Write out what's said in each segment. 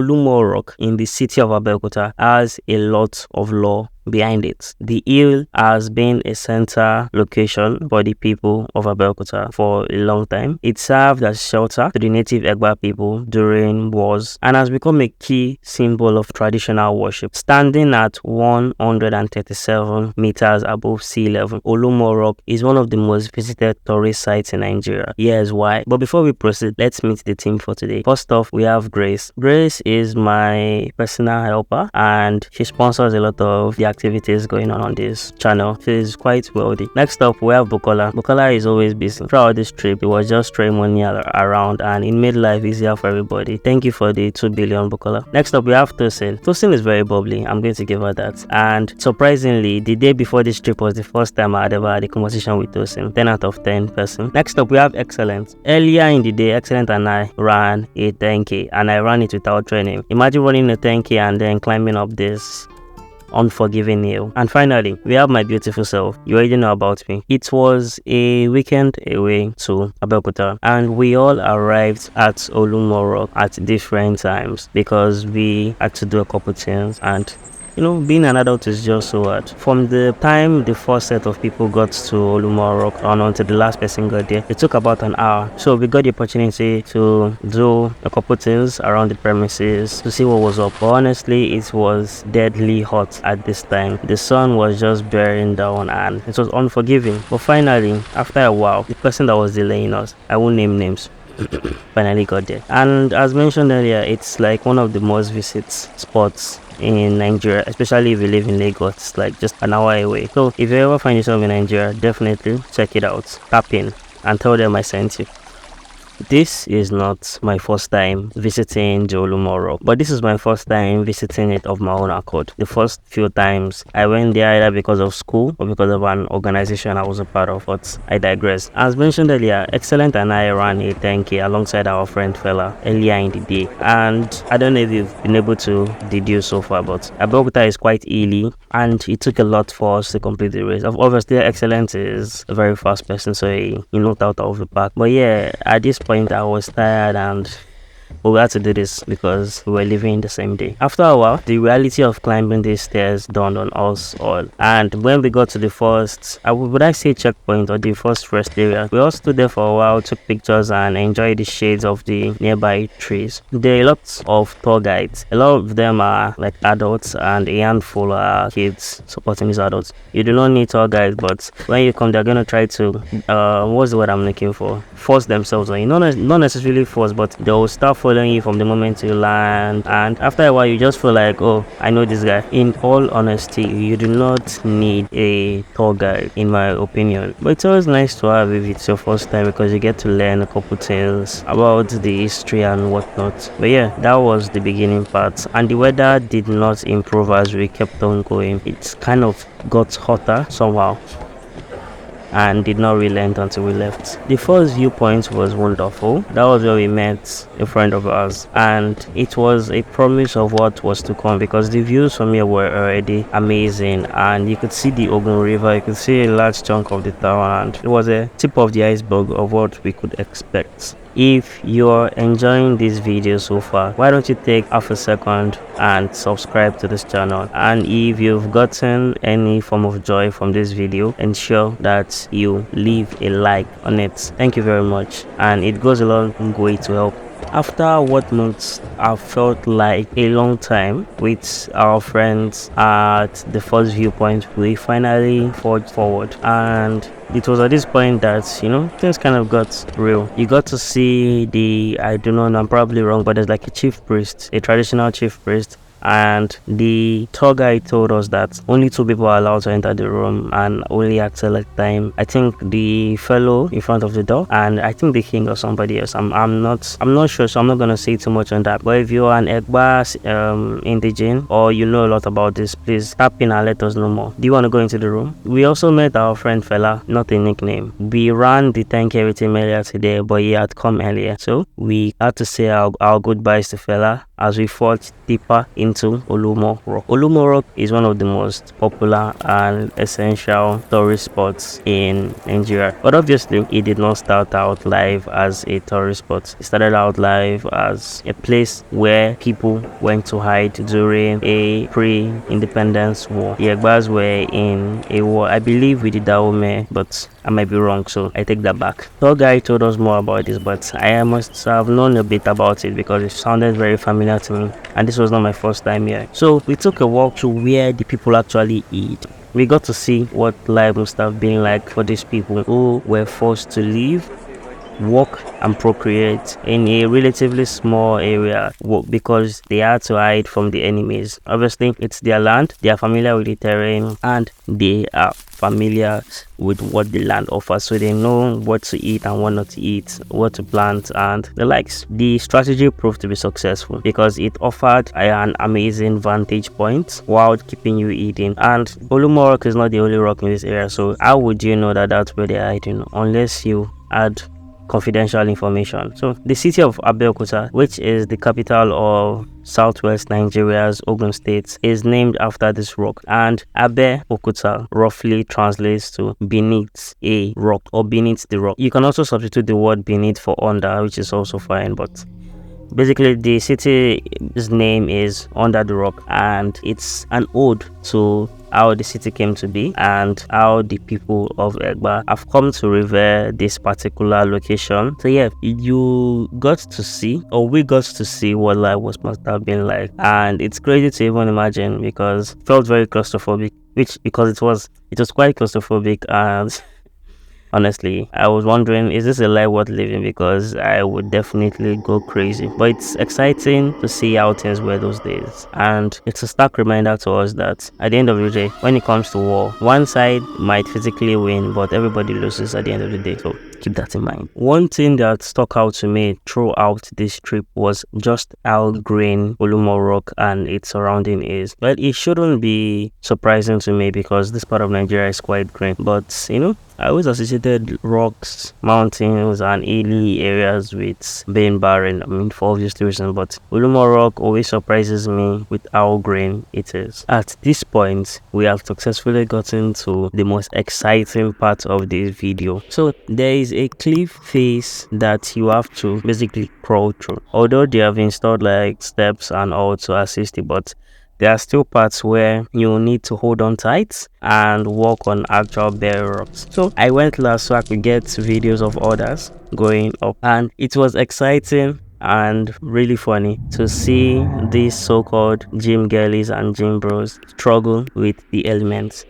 Olumo Rock in the city of Abeokuta has a lot of lore behind it. The hill has been a center location for the people of Abeokuta for a long time. It served as shelter to the native Egba people during wars and has become a key symbol of traditional worship. Standing at 137 meters above sea level, Olumo Rock is one of the most visited tourist sites in Nigeria. Here's why. But before we proceed, let's meet the team for today. First off, we have Grace. Grace is my personal helper and she sponsors a lot of the activities going on this channel. She's quite wealthy. Next up, we have Bukola. Bukola is always busy. Throughout this trip, it was just throwing money around and it made life easier for everybody. Thank you for the 2 billion, Bukola. Next up, we have Tosin. Tosin is very bubbly. I'm going to give her that. And surprisingly, the day before this trip was the first time I had ever had a conversation with Tosin. 10 out of 10 person. Next up, we have Excellent. Earlier in the day, Excellent and I ran a 10k and I ran it without training. Imagine running a 10k and then climbing up this unforgiving hill. And finally, we have my beautiful self. You already know about me. It was a weekend away to Abeokuta and we all arrived at Olumo Rock at different times because we had to do a couple things, and you know, being an adult is just so hard. From the time the first set of people got to Olumo Rock on until the last person got there, it took about an hour. So we got the opportunity to do a couple things around the premises to see what was up. But honestly, it was deadly hot at this time. The sun was just bearing down and it was unforgiving. But finally, after a while, the person that was delaying us, I won't name names, finally got there. And as mentioned earlier, it's like one of the most visited spots in Nigeria, especially if you live in Lagos. It's like just an hour away. So if you ever find yourself in Nigeria, definitely check it out. Tap in and tell them I sent you. This is not my first time visiting the Olumo Rock, but this is my first time visiting it of my own accord. The first few times I went there either because of school or because of an organization I was a part of, but I digress. As mentioned earlier, Excellent and I ran a 10k alongside our friend Fella earlier in the day, and I don't know if you've been able to deduce so far, but Abeokuta is quite hilly and it took a lot for us to complete the race. Obviously, Excellent is a very fast person, so he knocked out of the pack. But yeah, at this point I was tired and we had to do this because we were living the same day. After a while, the reality of climbing these stairs dawned on us all. And when we got to the first, would I say checkpoint or the first rest area, we all stood there for a while, took pictures and enjoyed the shades of the nearby trees. There are lots of tour guides. A lot of them are like adults and a handful are kids supporting these adults. You do not need tour guides, but when you come, they're going to try to, what's the word I'm looking for? Force themselves on you. Not necessarily force, but they'll start following you from the moment you land, and after a while you just feel like, oh, I know this guy. In all honesty, you do not need a tour guide in my opinion, but it's always nice to have if it's your first time because you get to learn a couple things about the history and whatnot. But yeah, that was the beginning part, and the weather did not improve as we kept on going. It kind of got hotter somehow and did not relent until we left. The first viewpoint was wonderful. That was where we met a friend of ours, and it was a promise of what was to come because the views from here were already amazing, and you could see the Ogun River, you could see a large chunk of the town, and it was a tip of the iceberg of what we could expect. If you're enjoying this video so far, why don't you take half a second and subscribe to this channel? And if you've gotten any form of joy from this video, ensure that you leave a like on it. Thank you very much, and it goes a long way to help. After what must have felt like a long time with our friends at the first viewpoint, we finally forged forward, and it was at this point that, you know, things kind of got real. You got to see I don't know, I'm probably wrong, but there's like a chief priest, a traditional chief priest, and the tour guide told us that only 2 people are allowed to enter the room and only at select time. I think the fellow in front of the door and I think the king or somebody else. I'm not sure, so I'm not gonna say too much on that. But if you're an Egba indigene or you know a lot about this, please tap in and let us know more. Do you want to go into the room? We also met our friend Fella, not a nickname. We ran the 10k with him earlier today, but he had come earlier, so we had to say our goodbyes to Fella as we forge deeper into Olumo Rock. Olumo Rock is one of the most popular and essential tourist spots in Nigeria, but obviously it did not start out live as a tourist spot. It started out live as a place where people went to hide during a pre-independence war. The Egbas were in a war, I believe, with the Dahomey, but I might be wrong, so I take that back. Tour guy told us more about this, but I must have known a bit about it because it sounded very familiar to me, and this was not my first time here. So we took a walk to where the people actually eat. We got to see what life must have been like for these people who were forced to leave, work and procreate in a relatively small area because they had to hide from the enemies. Obviously, it's their land, they are familiar with the terrain, and they are familiar with what the land offers, so they know what to eat and what not to eat, what to plant and the likes. The strategy proved to be successful because it offered an amazing vantage point while keeping you eating. And Olumo Rock is not the only rock in this area, so how would you know that that's where they're hiding unless you add confidential information? So the city of Abeokuta, which is the capital of southwest Nigeria's Ogun State, is named after this rock, and Abeokuta roughly translates to beneath a rock or beneath the rock. You can also substitute the word beneath for under, which is also fine, but basically the city's name is Under the Rock, and it's an ode to how the city came to be and how the people of Egba have come to revere this particular location. So yeah, you got to see, or we got to see, what life must have been like, and it's crazy to even imagine because it felt very claustrophobic, because it was quite claustrophobic. And honestly, I was wondering, is this a life worth living? Because I would definitely go crazy. But it's exciting to see how things were those days. And it's a stark reminder to us that at the end of the day, when it comes to war, one side might physically win, but everybody loses at the end of the day. So keep that in mind. One thing that stuck out to me throughout this trip was just how green Olumo Rock and its surrounding is. Well, it shouldn't be surprising to me because this part of Nigeria is quite green. But, you know, I always associated rocks, mountains, and hilly areas with being barren. I mean, for obvious reasons, but Olumo Rock always surprises me with how green it is. At this point, we have successfully gotten to the most exciting part of this video. So there is a cliff face that you have to basically crawl through. Although they have installed like steps and all to assist you, but there are still parts where you need to hold on tight and walk on actual bare rocks. So I went last so I could get videos of others going up, and it was exciting and really funny to see these so-called gym girlies and gym bros struggle with the elements.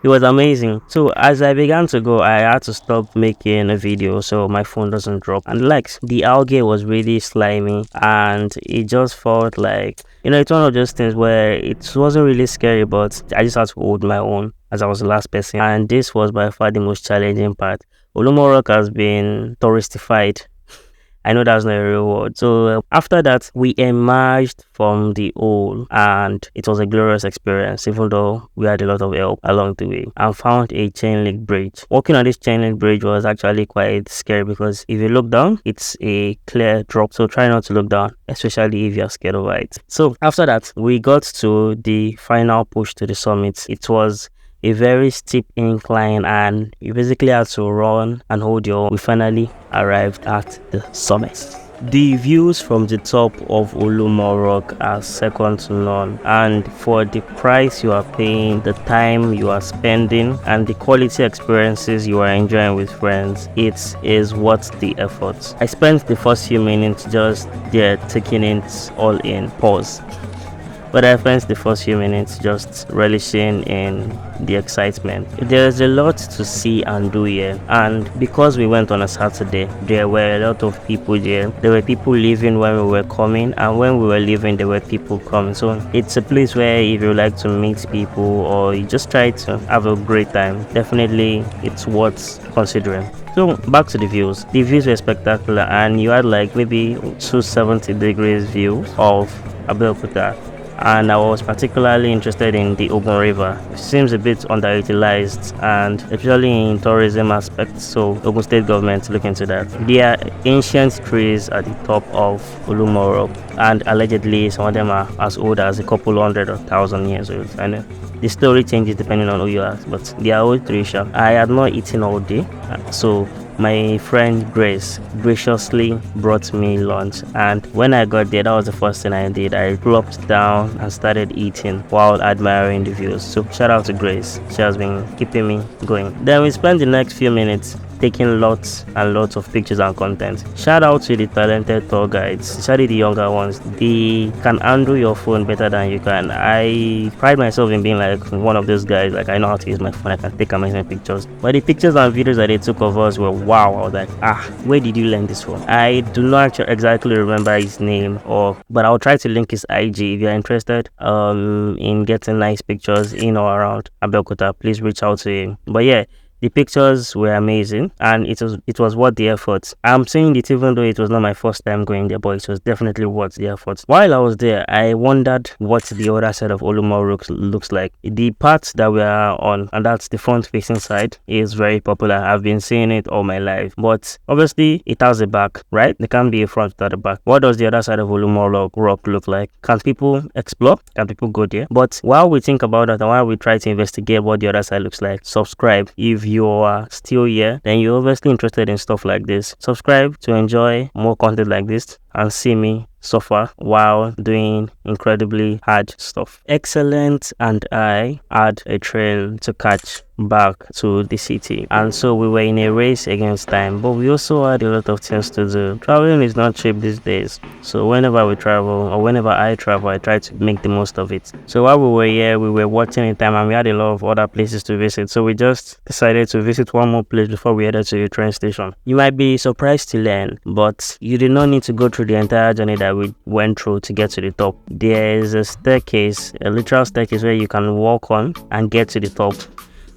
It was amazing. So as I began to go, I had to stop making a video so my phone doesn't drop. And like, the algae was really slimy and it just felt like, you know, it's one of those things where it wasn't really scary, but I just had to hold my own as I was the last person. And this was by far the most challenging part. Olumo Rock has been touristified. I know that's not a real word. So after that, we emerged from the hole, and it was a glorious experience, even though we had a lot of help along the way, and found a chain link bridge. Walking on this chain link bridge was actually quite scary because if you look down, it's a clear drop. So try not to look down, especially if you're scared of heights. So after that, we got to the final push to the summit. It was a very steep incline and you basically had to run and hold your own. We finally arrived at the summit. The views from the top of Olumo Rock are second to none, and for the price you are paying, the time you are spending, and the quality experiences you are enjoying with friends, it is worth the effort. I spent the first few minutes just there taking it all in, pause. But I spent the first few minutes just relishing in the excitement. There's a lot to see and do here, and because we went on a Saturday, there were a lot of people there. There were people leaving when we were coming, and when we were leaving, there were people coming. So it's a place where if you like to meet people or you just try to have a great time, definitely it's worth considering. So back to the views. The views were spectacular, and you had like maybe 270 degrees view of Abeokuta. and I was particularly interested in the Ogun River. It seems a bit underutilized, and especially in tourism aspects, so Ogun State government look into that. There are ancient trees at the top of Olumo Rock, and allegedly some of them are as old as a couple hundred or thousand years old. And the story changes depending on who you ask, but they are old trees. I had not eaten all day, so my friend Grace graciously brought me lunch, and when I got there, that was the first thing I did. I plopped down and started eating while admiring the views. So shout out to Grace, she has been keeping me going. Then we spent the next few minutes taking lots and lots of pictures and content. Shout out to the talented tour guides, especially the younger ones. They can handle your phone better than you can. I pride myself in being like one of those guys. Like, I know how to use my phone, I can take amazing pictures. But the pictures and videos that they took of us were wow. I was like, where did you learn this from? I do not exactly remember his name, but I'll try to link his IG if you're interested in getting nice pictures in or around Abeokuta. Please reach out to him. But yeah, the pictures were amazing, and it was worth the effort. I'm saying it even though it was not my first time going there, but it was definitely worth the effort. While I was there, I wondered what the other side of Olumo looks like. The part that we are on, and that's the front-facing side, is very popular. I've been seeing it all my life, but obviously it has a back, right? There can't be a front without a back. What does the other side of Olumo Rock look like? Can people explore? Can people go there? But while we think about that and while we try to investigate what the other side looks like, subscribe if you are still here, then you're obviously interested in stuff like this. Subscribe to enjoy more content like this and see me suffer while doing incredibly hard stuff. Excellent, and I had a train to catch back to the city, and so we were in a race against time, but we also had a lot of things to do. Traveling is not cheap these days, so whenever we travel, or whenever I travel, I try to make the most of it. So while we were here, we were watching the time, and we had a lot of other places to visit, so we just decided to visit one more place before we headed to the train station. You might be surprised to learn, but you did not need to go through the entire journey that we went through to get to the top. There is a staircase, a literal staircase where you can walk on and get to the top.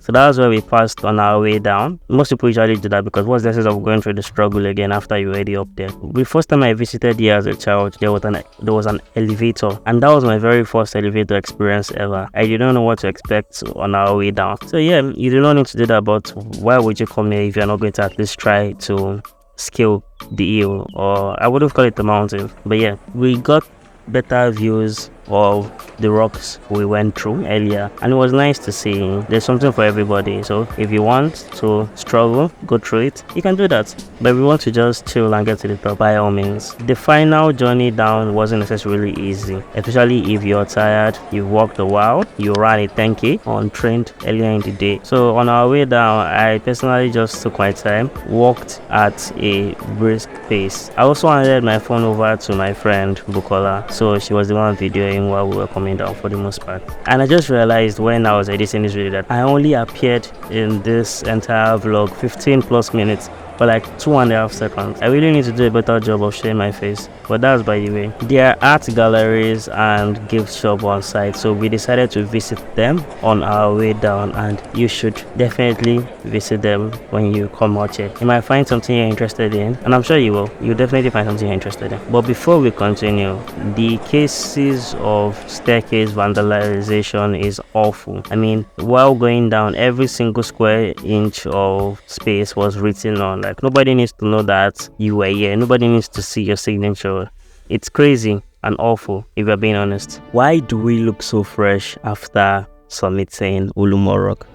So that's where we passed on our way down. Most people usually do that because what's the sense of going through the struggle again after you're already up there? The first time I visited here as a child, there was an elevator, and that was my very first elevator experience ever. I didn't know what to expect on our way down. So yeah, you do not need to do that, but why would you come here if you're not going to at least try to scale the hill, or I would have called it the mountain? But yeah, we got better views of the rocks we went through earlier, and it was nice to see. There's something for everybody, so if you want to struggle, go through it, you can do that. But if you want to just chill and get to the top, by all means. The final journey down wasn't necessarily easy, especially if you're tired, you've walked a while, you ran a 10k untrained earlier in the day. So on our way down, I personally just took my time, walked at a brisk pace. I also handed my phone over to my friend Bukola, so she was the one videoing while we were coming down for the most part. And I just realized when I was editing this video that I only appeared in this entire vlog 15 plus minutes for like 2.5 seconds. I really need to do a better job of showing my face, but that's by the way. There are art galleries and gift shop on site, so we decided to visit them on our way down, and you should definitely visit them when you come out here. You might find something you're interested in, and I'm sure you will. You'll definitely find something you're interested in. But before we continue, the cases of staircase vandalization is awful. I mean, while going down, every single square inch of space was written on. Like, nobody needs to know that you were here. Nobody needs to see your signature. It's crazy and awful, if you're being honest. Why do we look so fresh after submitting Olumo Rock?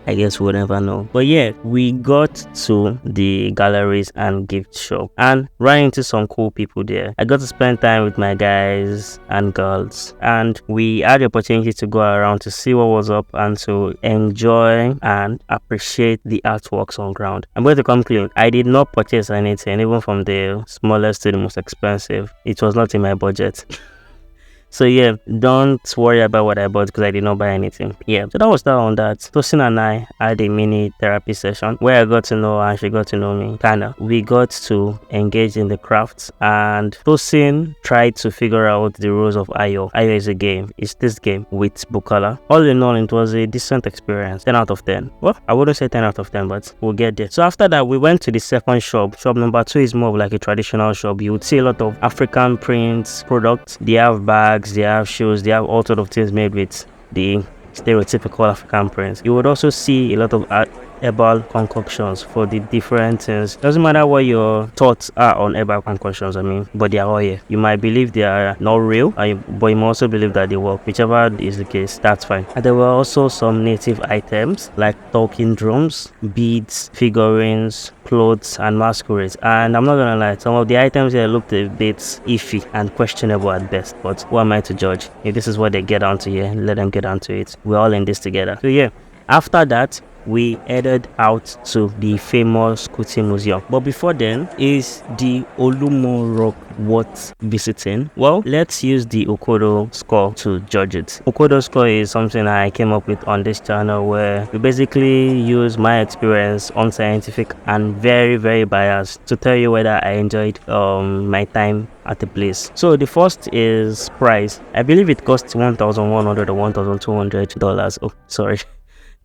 I guess we'll never know. But yeah, we got to the galleries and gift shop and ran into some cool people there. I got to spend time with my guys and girls, and we had the opportunity to go around to see what was up and to enjoy and appreciate the artworks on ground. I'm going to come clean. I did not purchase anything, even from the smallest to the most expensive. It was not in my budget. So yeah, don't worry about what I bought because I did not buy anything. Yeah, so that was that on that. Tosin and I had a mini therapy session where I got to know her and she got to know me. Kinda. We got to engage in the crafts, and Tosin tried to figure out the rules of Ayo. Ayo is a game. It's this game with Bukola. All in all, it was a decent experience. 10 out of 10. Well, I wouldn't say 10 out of 10, but we'll get there. So after that, we went to the second shop. Shop number 2 is more of like a traditional shop. You would see a lot of African prints products. They have bags, they have shoes, they have all sort of things made with the stereotypical African prints. You would also see a lot of herbal concoctions for the different things. Doesn't matter what your thoughts are on herbal concoctions, but they are all here. You might believe they are not real, but you might also believe that they work. Whichever is the case, that's fine. And there were also some native items like talking drums, beads, figurines, clothes, and masquerades. And I'm not gonna lie, some of the items here looked a bit iffy and questionable at best, but who am I to judge? If this is what they get onto here, let them get onto it. We're all in this together. So yeah, after that, we headed out to the famous Kuti Museum. But before then, is the Olumo Rock worth visiting? Well, let's use the Okodo score to judge it. Okodo score is something I came up with on this channel where we basically use my experience, unscientific and very, very biased, to tell you whether I enjoyed my time at the place. So the first is price. I believe it costs $1,100 or $1,200. Oh, sorry.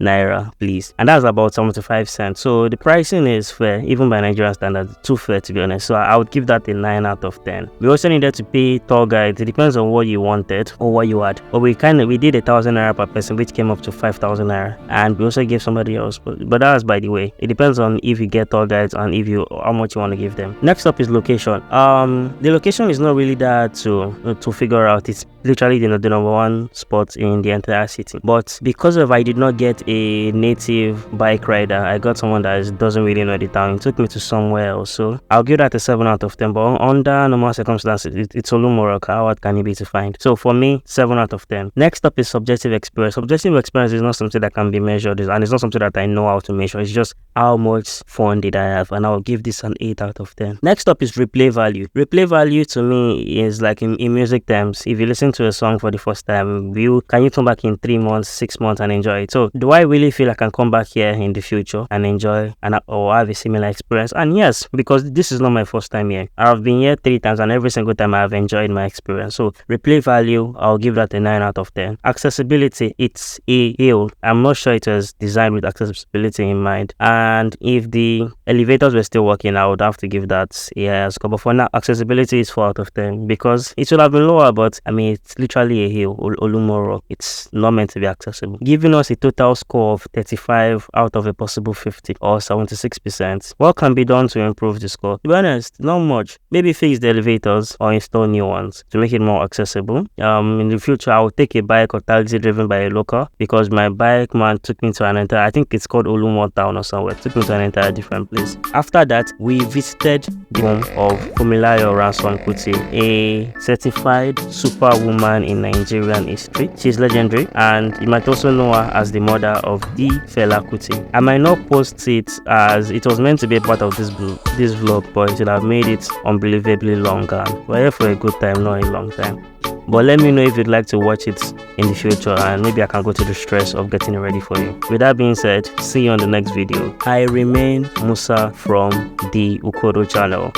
Naira, please, and that's about 75 cents. So the pricing is fair, even by Nigerian standards, too fair to be honest. So I would give that a 9 out of 10. We also needed to pay tour guides. It depends on what you wanted or what you had, but we did 1,000 naira per person, which came up to 5,000 naira, and we also gave somebody else, but that's by the way. It depends on if you get tour guides and how much you want to give them. Next up is location. The location is not really that to figure out. It's literally the number one spot in the entire city, but because of I did not get a native bike rider, I got someone that doesn't really know the town. It took me to somewhere else, so I'll give that a 7 out of 10. But under normal circumstances, it's Olumo. How hard can it be to find? So for me, 7 out of 10. Next up is subjective experience. Subjective experience is not something that can be measured, and it's not something that I know how to measure. It's just how much fun did I have, and I'll give this an 8 out of 10. Next up is replay value. Replay value to me is like in music terms. If you listen to a song for the first time, can you come back in 3 months, 6 months and enjoy it? So do I really feel I can come back here in the future and enjoy or have a similar experience? And yes, because this is not my first time here. I've been here 3 times and every single time I've enjoyed my experience. So replay value, I'll give that a 9 out of 10. Accessibility, it's a hill. I'm not sure it was designed with accessibility in mind, and if the elevators were still working, I would have to give that a score. But for now, accessibility is 4 out of 10 because it should have been lower, but it's literally a hill. Olumo Rock, it's not meant to be accessible, giving us a total score of 35 out of a possible 50 or 76%. What can be done to improve the score? To be honest, not much. Maybe fix the elevators or install new ones to make it more accessible. In the future, I will take a bike or taxi driven by a local, because my bike man took me to an entire, I think it's called Olumo Town or somewhere, took me to an entire different place. After that, we visited the home of Fumilayo Ransom Kuti, a certified superwoman in Nigerian history. She's legendary, and you might also know her as the mother of the Fela Kuti. I might not post it as it was meant to be a part of this vlog, but it would have made it unbelievably long, and we're here for a good time, not a long time. But let me know if you'd like to watch it in the future, and maybe I can go to the stress of getting it ready for you. With that being said, see you on the next video. I remain Musa from the Okodo channel.